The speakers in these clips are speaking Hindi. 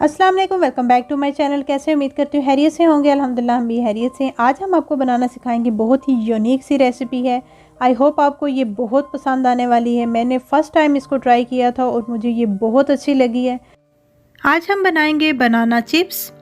अस्सलाम वालेकुम, welcome back to my channel. कैसे उम्मीद करती हूँ हैरियत से होंगे। अल्हम्दुलिल्लाह हम भी हैरियत से हैं। आज हम आपको बनाना सिखाएंगे, बहुत ही यूनिक सी रेसिपी है। आई होप आपको ये बहुत पसंद आने वाली है। मैंने फ़र्स्ट टाइम इसको ट्राई किया था और मुझे ये बहुत अच्छी लगी है। आज हम बनाएंगे बनाना चिप्स।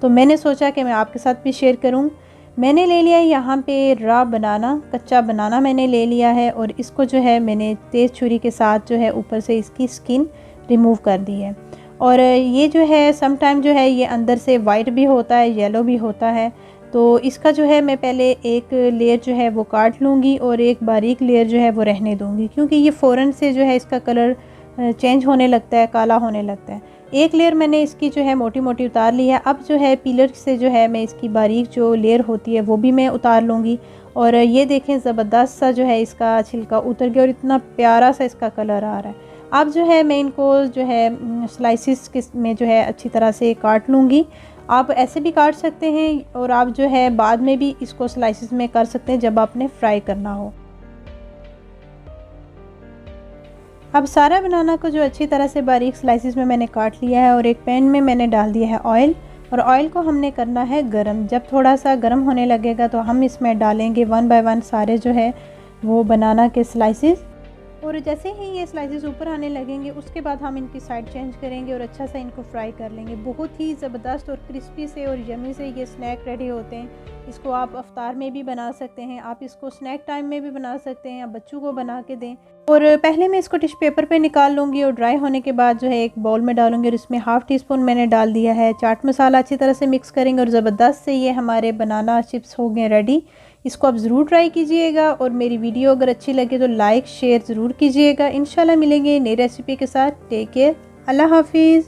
तो मैंने सोचा कि मैं आपके साथ भी शेयर करूँ। मैंने ले लिया है यहाँ पे रॉ बनाना, कच्चा बनाना मैंने ले लिया है और इसको जो है मैंने तेज़ छुरी के साथ जो है ऊपर से इसकी स्किन रिमूव कर दी है। और ये जो है सम टाइम जो है ये अंदर से वाइट भी होता है, येलो भी होता है। तो इसका जो है मैं पहले एक लेयर जो है वो काट लूँगी और एक बारीक लेयर जो है वो रहने दूँगी, क्योंकि ये फ़ौरन से जो है इसका कलर चेंज होने लगता है, काला होने लगता है। एक लेयर मैंने इसकी जो है मोटी मोटी उतार ली है। अब जो है पीलर से जो है मैं इसकी बारीक जो लेयर होती है वो भी मैं उतार लूँगी। और ये देखें ज़बरदस्त सा जो है इसका छिलका उतर गया और इतना प्यारा सा इसका कलर आ रहा है। अब जो है मैं इनको जो है स्लाइसिस में जो है अच्छी तरह से काट लूँगी। आप ऐसे भी काट सकते हैं और आप जो है बाद में भी इसको स्लाइसिस में कर सकते हैं जब आपने फ्राई करना हो। अब सारा बनाना को जो अच्छी तरह से बारीक स्लाइसिस में मैंने काट लिया है और एक पैन में मैंने डाल दिया है ऑयल। और ऑयल को हमने करना है गरम। जब थोड़ा सा गरम होने लगेगा तो हम इसमें डालेंगे 1 बाय 1 सारे जो है वो बनाना के स्लाइसिस। और जैसे ही ये स्लाइसेस ऊपर आने लगेंगे उसके बाद हम इनकी साइड चेंज करेंगे और अच्छा सा इनको फ्राई कर लेंगे। बहुत ही ज़बरदस्त और क्रिस्पी से और यमी से ये स्नैक रेडी होते हैं। इसको आप अफ्तार में भी बना सकते हैं, आप इसको स्नैक टाइम में भी बना सकते हैं, आप बच्चों को बना के दें। और पहले मैं इसको टिश्यू पेपर पे निकाल लूँगी और ड्राई होने के बाद जो है एक बाउल में डालूंगी और इसमें हाफ़ टी स्पून मैंने डाल दिया है चाट मसाला। अच्छी तरह से मिक्स करेंगे और ज़बरदस्त से ये हमारे बनाना चिप्स हो गए रेडी। इसको आप ज़रूर ट्राई कीजिएगा और मेरी वीडियो अगर अच्छी लगे तो लाइक शेयर ज़रूर कीजिएगा। इंशाल्लाह मिलेंगे नई रेसिपी के साथ। टेक केयर, अल्लाह हाफिज़।